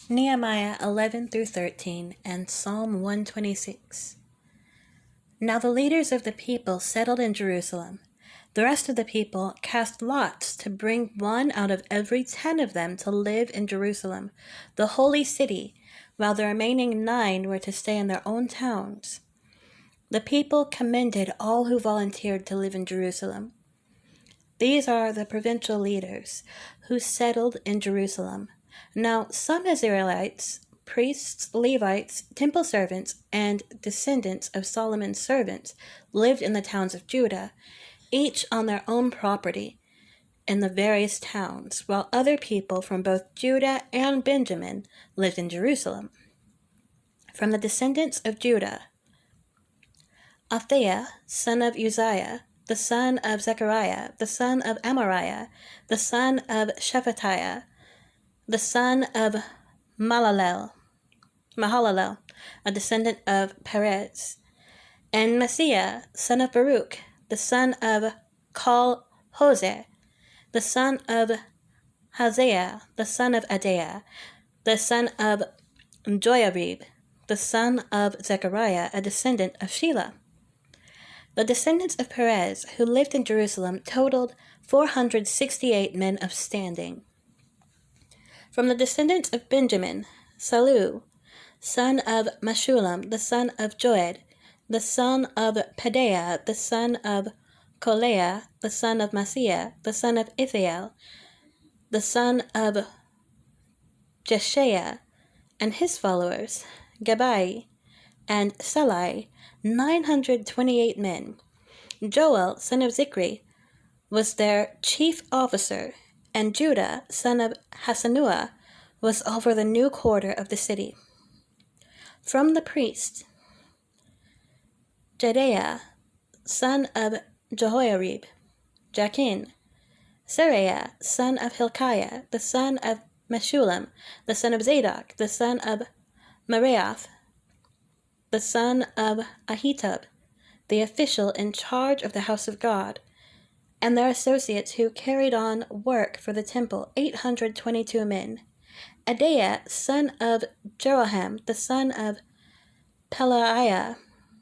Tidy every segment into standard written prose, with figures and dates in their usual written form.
Nehemiah 11 through 13 and Psalm 126. Now the leaders of the people settled in Jerusalem. The rest of the people cast lots to bring one out of every 10 of them to live in Jerusalem, the holy city, while the remaining 9 were to stay in their own towns. The people commended all who volunteered to live in Jerusalem. These are the provincial leaders who settled in Jerusalem. Now some Israelites, priests, Levites, temple servants, and descendants of Solomon's servants lived in the towns of Judah, each on their own property in the various towns, while other people from both Judah and Benjamin lived in Jerusalem. From the descendants of Judah, Athaiah, son of Uzziah, the son of Zechariah, the son of Amariah, the son of Shephatiah, the son of Mahalalel, a descendant of Perez, and Messiah, son of Baruch, the son of Kol-Hoseh, the son of Haziah, the son of Adaiah, the son of Joiarib, the son of Zechariah, a descendant of Shelah. The descendants of Perez, who lived in Jerusalem, totaled 468 men of standing. From the descendants of Benjamin, Salu, son of Meshullam, the son of Joed, the son of Pedaiah, the son of Kolaiah, the son of Maaseiah, the son of Ithiel, the son of Jeshaiah, and his followers, Gabai and Salai, 928 men. Joel, son of Zichri, was their chief officer, and Judah, son of Hasanua, was over the new quarter of the city. From the priest, Jedaiah, son of Jehoiarib, Jachin, Seraiah, son of Hilkiah, the son of Meshullam, the son of Zadok, the son of Meraioth, the son of Ahitub, the official in charge of the house of God, and their associates who carried on work for the temple, 822 men. Adaiah, son of Jeroham, the son of Pelaiah,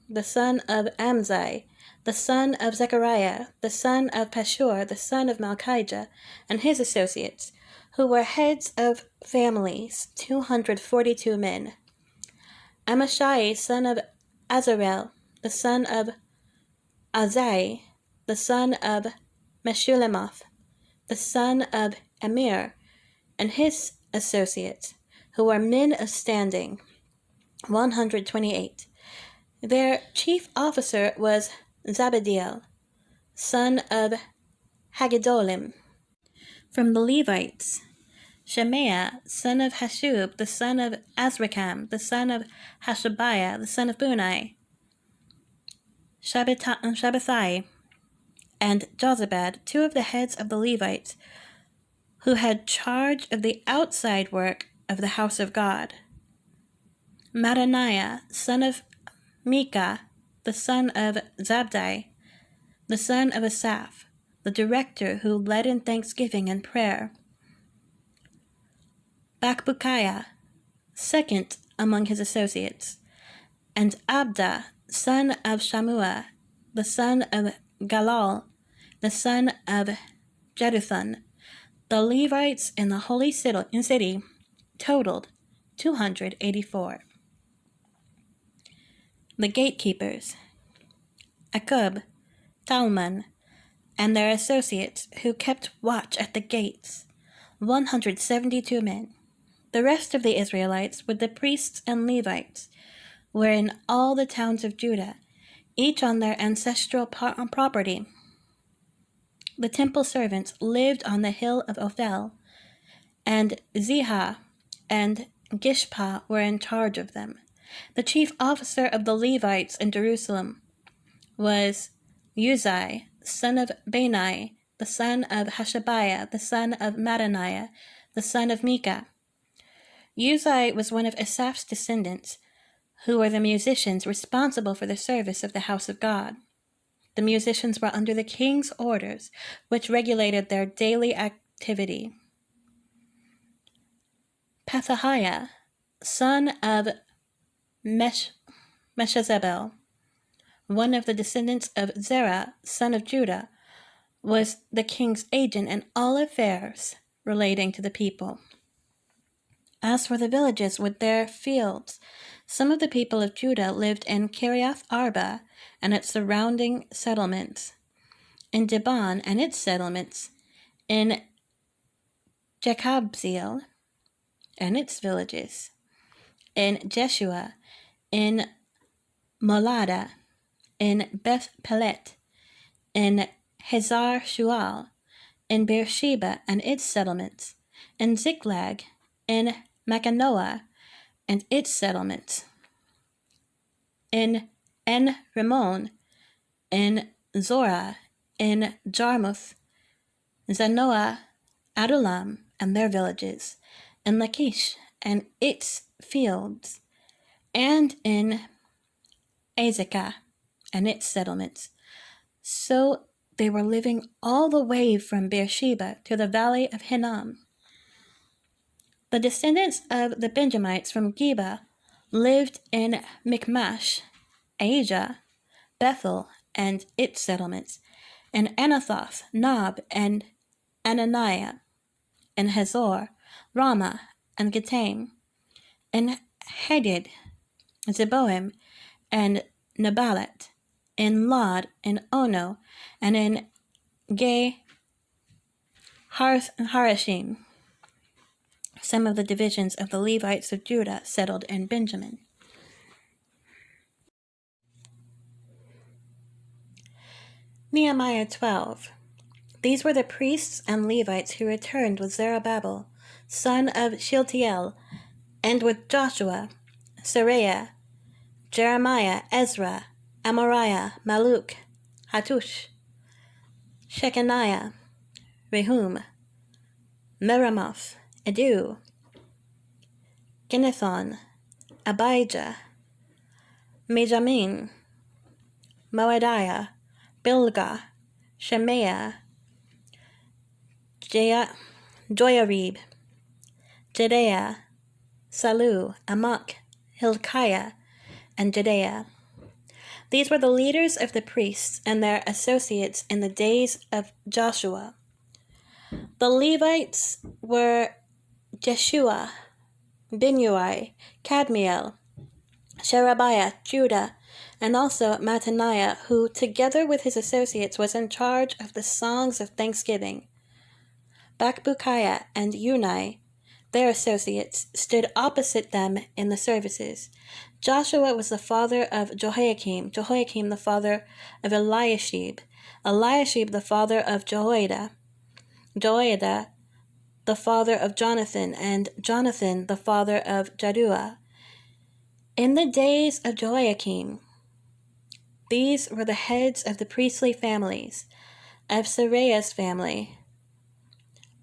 the son of Amzai, the son of Zechariah, the son of Pashur, the son of Malchijah, and his associates, who were heads of families, 242 men. Amashai, son of Azarel, the son of Azai, the son of Meshullemoth, the son of Amir, and his associates, who were men of standing, 128. Their chief officer was Zabadiel, son of Haggedolim. From the Levites, Shemaiah, son of Hashub, the son of Azrikam, the son of Hashabiah, the son of Bunai, Shabbathai, and Jozabad, 2 of the heads of the Levites, who had charge of the outside work of the house of God. Mattaniah, son of Micah, the son of Zabdi, the son of Asaph, the director who led in thanksgiving and prayer. Bakbukiah, second among his associates, and Abda, son of Shammua, the son of Galal, the son of Jeduthun. The Levites in the holy city totaled 284. The gatekeepers, Akub, Talman, and their associates who kept watch at the gates, 172 men. The rest of the Israelites, with the priests and Levites, were in all the towns of Judah, each on their ancestral property. The temple servants lived on the hill of Ophel, and Ziha and Gishpa were in charge of them. The chief officer of the Levites in Jerusalem was Uzai, son of Bani, the son of Hashabiah, the son of Mattaniah, the son of Micah. Uzai was one of Asaph's descendants, who were the musicians responsible for the service of the house of God. The musicians were under the king's orders, which regulated their daily activity. Pethahiah, son of Meshezabel, one of the descendants of Zerah, son of Judah, was the king's agent in all affairs relating to the people. As for the villages with their fields, some of the people of Judah lived in Kiriath Arba and its surrounding settlements, in Dibon and its settlements, in Jekabzeel and its villages, in Jeshua, in Molada, in Beth Pelet, in Hazar Shual, in Beersheba and its settlements, in Ziklag, in Machanoah and its settlements, in En Rimmon, in Zorah, in Jarmuth, Zanoah, Adullam and their villages, in Lachish and its fields, and in Azekah and its settlements. So they were living all the way from Beersheba to the valley of Hinnom. The descendants of the Benjamites from Geba lived in Michmash, Asia, Bethel and its settlements, in Anathoth, Nob, and Ananiah, in Hazor, Ramah, and Gitaim, in Hadid, Zeboim, and Nebalat, in Lod, in Ono, and in Ge Harashim. Some of the divisions of the Levites of Judah settled in Benjamin. Nehemiah 12. These were the priests and Levites who returned with Zerubbabel, son of Shealtiel, and with Joshua, Seraiah, Jeremiah, Ezra, Amariah, Maluk, Hattush, Shechaniah, Rehum, Meremoth, Edu, Ginnethon, Abijah, Mijamin, Moadiah, Bilgah, Shemaiah, Joyarib, Jedaiah, Salu, Amok, Hilkiah, and Jedaiah. These were the leaders of the priests and their associates in the days of Joshua. The Levites were Jeshua, Binnui, Kadmiel, Sherebiah, Judah, and also Mattaniah, who, together with his associates, was in charge of the songs of thanksgiving. Bakbukiah and Unai, their associates, stood opposite them in the services. Joshua was the father of Jehoiakim, Jehoiakim the father of Eliashib, Eliashib the father of Jehoiada, Jehoiada the father of Jonathan, and Jonathan the father of Jaddua. In the days of Jehoiakim, these were the heads of the priestly families, of Seraiah's family,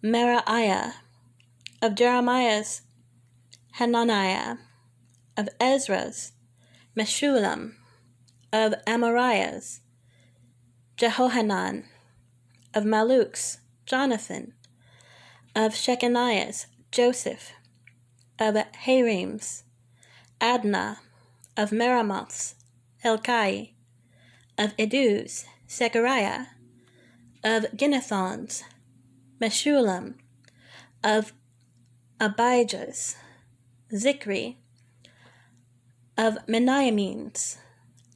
Meraiah, of Jeremiah's, Hananiah, of Ezra's, Meshullam, of Amariah's, Jehohanan, of Maluk's, Jonathan, of Shechaniah's, Joseph, of Harim's, Adnah, of Meremoth's, Helkai, of Edu's, Zechariah, of Ginnethon's, Meshullam, of Abijah's, Zikri, of Meniamin's,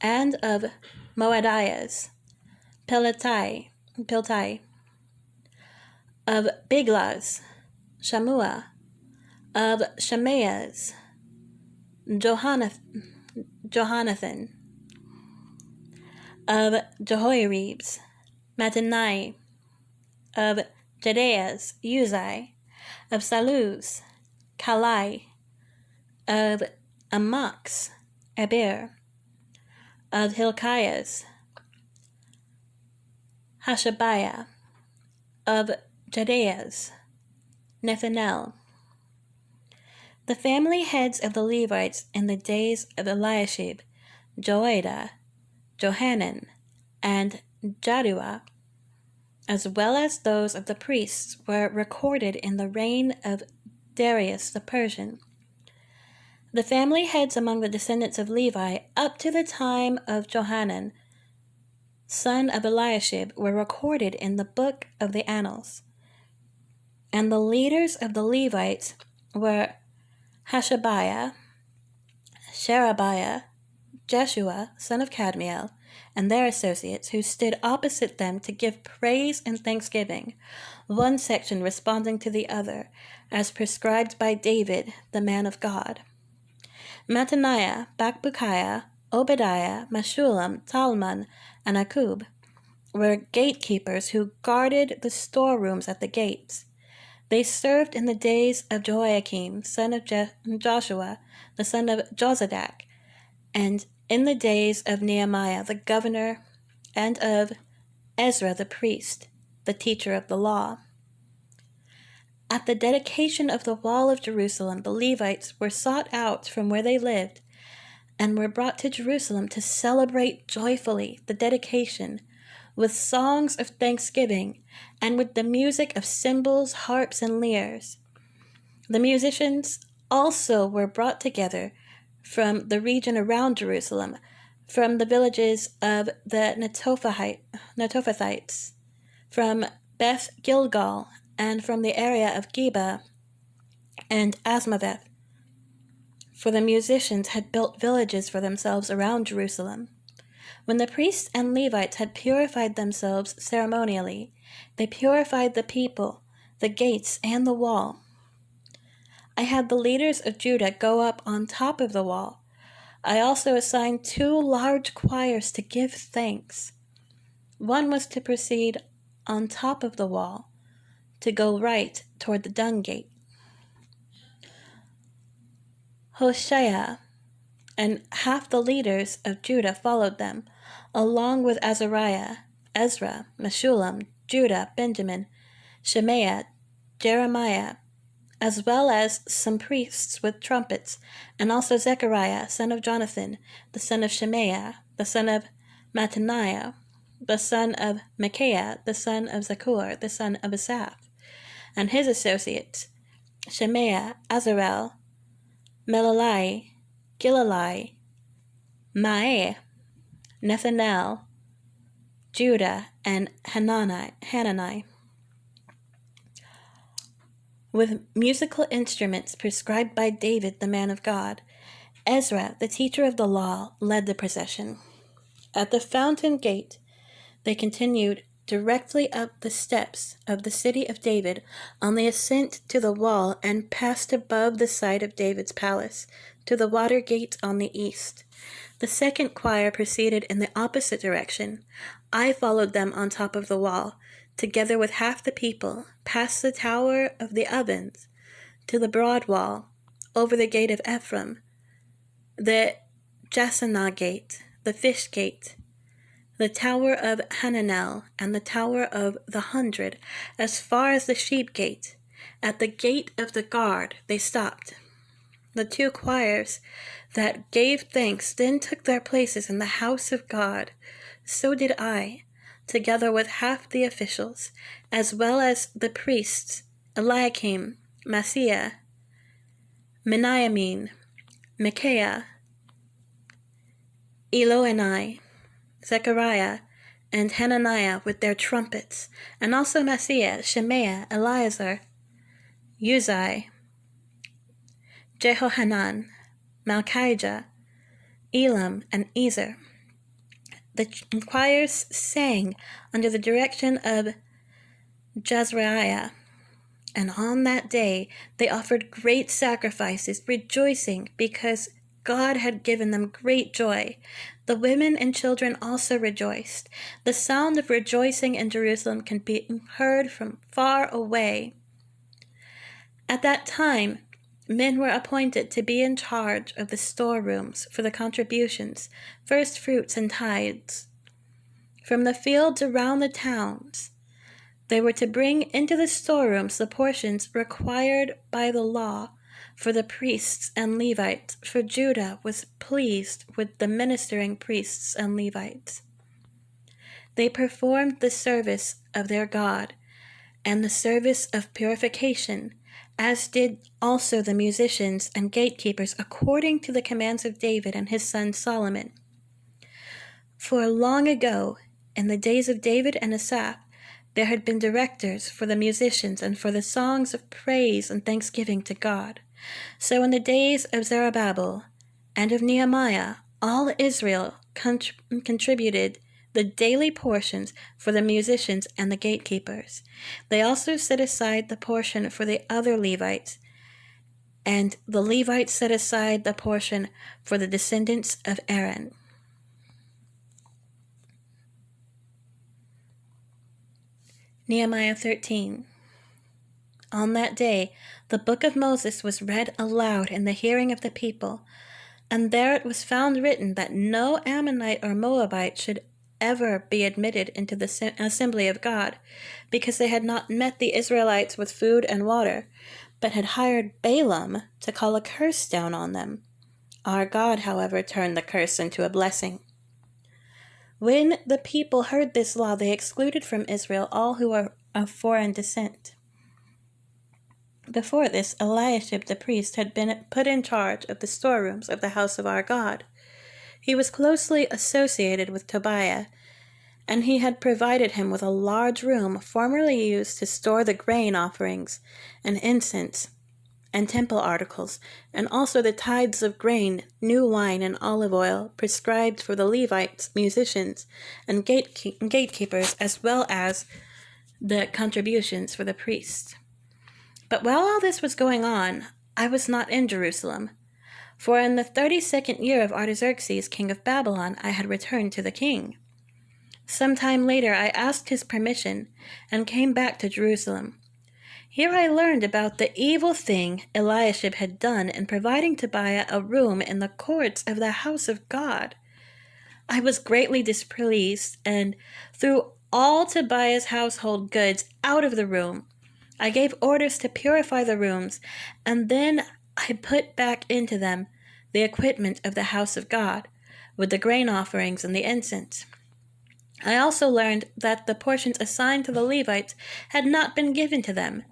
and of Moadiah's, Piltai, of Biglah's, Shammua, of Shemaiah's, Johonathan, of Jehoiarib's, Mattaniah, of Jedaiah's, Uzai, of Salu's, Kalai, of Amok's, Eber, of Hilkiah's, Hashabiah, of Jedaiah's, Nethanel. The family heads of the Levites in the days of Eliashib, Joiada, Johanan, and Jaddua, as well as those of the priests, were recorded in the reign of Darius the Persian. The family heads among the descendants of Levi up to the time of Johanan, son of Eliashib, were recorded in the book of the Annals. And the leaders of the Levites were Hashabiah, Sherebiah, Jeshua, son of Kadmiel, and their associates, who stood opposite them to give praise and thanksgiving, one section responding to the other, as prescribed by David, the man of God. Mattaniah, Bakbukiah, Obadiah, Meshullam, Talmon, and Akub were gatekeepers who guarded the storerooms at the gates. They served in the days of Jehoiakim, son of Joshua, the son of Jozadak, and in the days of Nehemiah the governor, and of Ezra the priest, the teacher of the law. At the dedication of the wall of Jerusalem, the Levites were sought out from where they lived and were brought to Jerusalem to celebrate joyfully the dedication with songs of thanksgiving and with the music of cymbals, harps, and lyres. The musicians also were brought together from the region around Jerusalem, from the villages of the Netophathites, from Beth Gilgal, and from the area of Geba and Asmaveth, for the musicians had built villages for themselves around Jerusalem. When the priests and Levites had purified themselves ceremonially, they purified the people, the gates, and the wall. I had the leaders of Judah go up on top of the wall. I also assigned 2 large choirs to give thanks. One was to proceed on top of the wall, to go right toward the dung gate. Hoshea and half the leaders of Judah followed them, along with Azariah, Ezra, Meshullam, Judah, Benjamin, Shemaiah, Jeremiah, as well as some priests with trumpets, and also Zechariah, son of Jonathan, the son of Shemaiah, the son of Mattaniah, the son of Micaiah, the son of Zakur, the son of Asaph, and his associates, Shemaiah, Azarel, Melalai, Gilalai, Maeh, Nethanel, Judah, and Hanani, with musical instruments prescribed by David, the man of God. Ezra, the teacher of the law, led the procession. At the fountain gate, they continued directly up the steps of the city of David on the ascent to the wall and passed above the site of David's palace to the water gate on the east. The second choir proceeded in the opposite direction. I followed them on top of the wall, together with half the people, past the tower of the ovens, to the broad wall, over the gate of Ephraim, the Jasonah gate, the fish gate, the tower of Hananel, and the tower of the 100, as far as the sheep gate. At the gate of the guard they stopped. The 2 choirs that gave thanks then took their places in the house of God. So did I, together with half the officials, as well as the priests, Eliakim, Maaseiah, Meniamin, Micaiah, Elioenai, Zechariah, and Hananiah with their trumpets, and also Maaseiah, Shemaiah, Eleazar, Uzai, Jehohanan, Malchijah, Elam, and Ezer. The choirs sang under the direction of Jazreiah, and on that day they offered great sacrifices, rejoicing because God had given them great joy. The women and children also rejoiced. The sound of rejoicing in Jerusalem can be heard from far away. At that time, men were appointed to be in charge of the storerooms for the contributions, first fruits, and tithes. From the fields around the towns, they were to bring into the storerooms the portions required by the law for the priests and Levites, for Judah was pleased with the ministering priests and Levites. They performed the service of their God and the service of purification, as did also the musicians and gatekeepers, according to the commands of David and his son Solomon. For long ago, in the days of David and Asaph, there had been directors for the musicians and for the songs of praise and thanksgiving to God. So in the days of Zerubbabel and of Nehemiah, all Israel contributed the daily portions for the musicians and the gatekeepers. They also set aside the portion for the other Levites, and the Levites set aside the portion for the descendants of Aaron. Nehemiah 13. On that day, the book of Moses was read aloud in the hearing of the people, and there it was found written that no Ammonite or Moabite should ever be admitted into the assembly of God, because they had not met the Israelites with food and water, but had hired Balaam to call a curse down on them. Our God, however, turned the curse into a blessing. When the people heard this law, they excluded from Israel all who were of foreign descent. Before this, Eliashib the priest had been put in charge of the storerooms of the house of our God. He was closely associated with Tobiah, and he had provided him with a large room formerly used to store the grain offerings and incense and temple articles, and also the tithes of grain, new wine, and olive oil prescribed for the Levites, musicians, and gatekeepers, as well as the contributions for the priests. But while all this was going on, I was not in Jerusalem, for in the 32nd year of Artaxerxes, king of Babylon, I had returned to the king. Some time later I asked his permission and came back to Jerusalem. Here I learned about the evil thing Eliashib had done in providing Tobiah a room in the courts of the house of God. I was greatly displeased and threw all Tobiah's household goods out of the room. I gave orders to purify the rooms, and then I put back into them the equipment of the house of God, with the grain offerings and the incense. I also learned that the portions assigned to the Levites had not been given to them,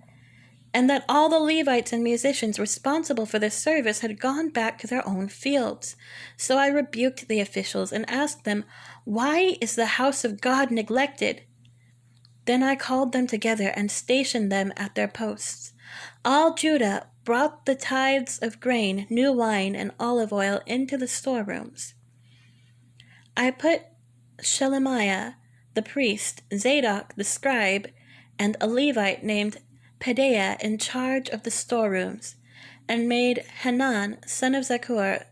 and that all the Levites and musicians responsible for this service had gone back to their own fields. So I rebuked the officials and asked them, "Why is the house of God neglected?" Then I called them together and stationed them at their posts. All Judah brought the tithes of grain, new wine, and olive oil into the storerooms. I put Shelemiah the priest, Zadok the scribe, and a Levite named Pedaiah in charge of the storerooms, and made Hanan, son of Zaccur,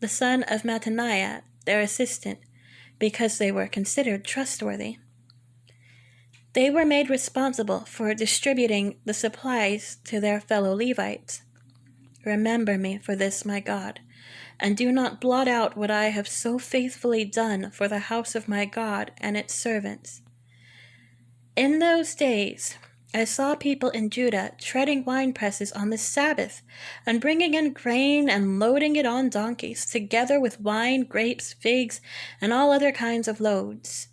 the son of Mattaniah, their assistant, because they were considered trustworthy. They were made responsible for distributing the supplies to their fellow Levites. Remember me for this, my God, and do not blot out what I have so faithfully done for the house of my God and its servants. In those days, I saw people in Judah treading wine presses on the Sabbath and bringing in grain and loading it on donkeys, together with wine, grapes, figs, and all other kinds of loads.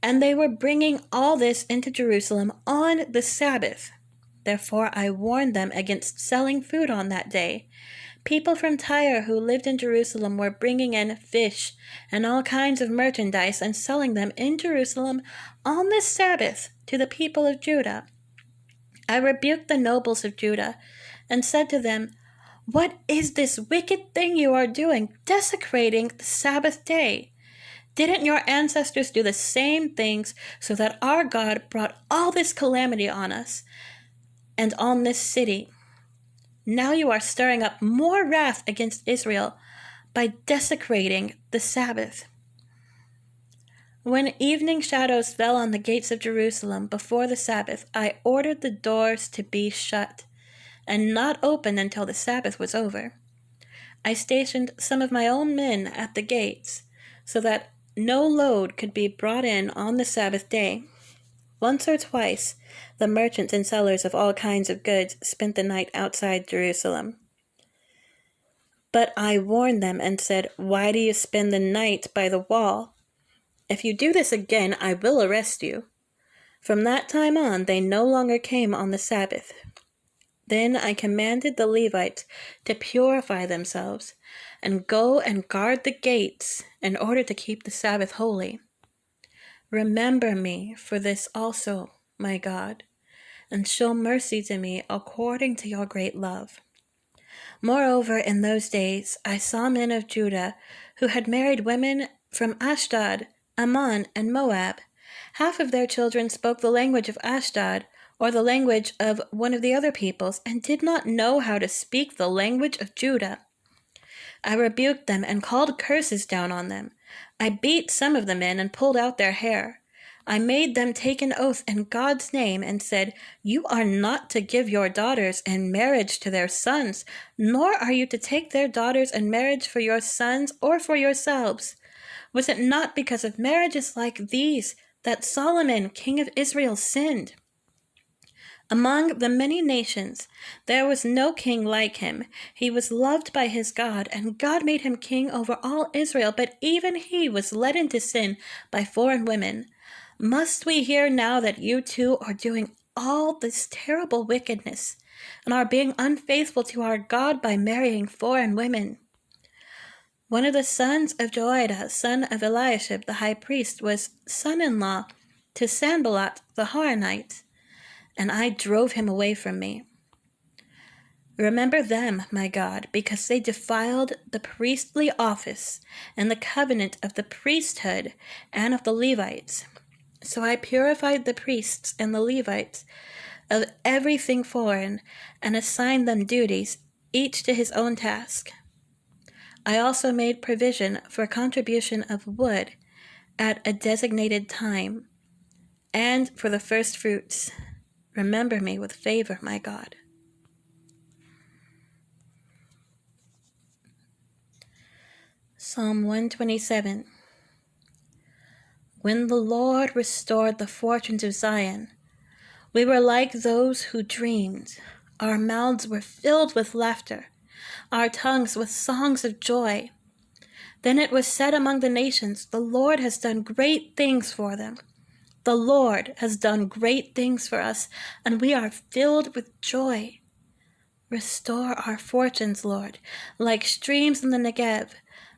And they were bringing all this into Jerusalem on the Sabbath. Therefore I warned them against selling food on that day. People from Tyre who lived in Jerusalem were bringing in fish and all kinds of merchandise and selling them in Jerusalem on the Sabbath to the people of Judah. I rebuked the nobles of Judah and said to them, "What is this wicked thing you are doing, desecrating the Sabbath day? Didn't your ancestors do the same things so that our God brought all this calamity on us and on this city? Now you are stirring up more wrath against Israel by desecrating the Sabbath." When evening shadows fell on the gates of Jerusalem before the Sabbath, I ordered the doors to be shut and not opened until the Sabbath was over. I stationed some of my own men at the gates so that no load could be brought in on the Sabbath day. Once or twice, the merchants and sellers of all kinds of goods spent the night outside Jerusalem. But I warned them and said, "Why do you spend the night by the wall? If you do this again, I will arrest you." From that time on, they no longer came on the Sabbath. Then I commanded the Levites to purify themselves and go and guard the gates in order to keep the Sabbath holy. Remember me for this also, my God, and show mercy to me according to your great love. Moreover, in those days I saw men of Judah who had married women from Ashdod, Ammon, and Moab. Half of their children spoke the language of Ashdod, or the language of one of the other peoples, and did not know how to speak the language of Judah. I rebuked them and called curses down on them. I beat some of the men and pulled out their hair. I made them take an oath in God's name and said, "You are not to give your daughters in marriage to their sons, nor are you to take their daughters in marriage for your sons or for yourselves. Was it not because of marriages like these that Solomon, king of Israel, sinned? Among the many nations, there was no king like him. He was loved by his God, and God made him king over all Israel, but even he was led into sin by foreign women. Must we hear now that you too are doing all this terrible wickedness and are being unfaithful to our God by marrying foreign women?" One of the sons of Joiada, son of Eliashib the high priest, was son-in-law to Sanballat the Horonite, and I drove him away from me. Remember them, my God, because they defiled the priestly office and the covenant of the priesthood and of the Levites. So I purified the priests and the Levites of everything foreign and assigned them duties, each to his own task. I also made provision for contribution of wood at a designated time, and for the first fruits. Remember me with favor, my God. Psalm 127. When the Lord restored the fortunes of Zion, we were like those who dreamed. Our mouths were filled with laughter, our tongues with songs of joy. Then it was said among the nations, "The Lord has done great things for them." The Lord has done great things for us, and we are filled with joy. Restore our fortunes, Lord, like streams in the Negev.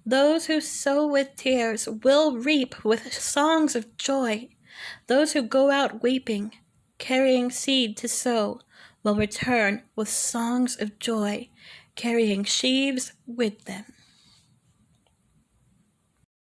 Those who sow with tears will reap with songs of joy. Those who go out weeping, carrying seed to sow, will return with songs of joy, carrying sheaves with them.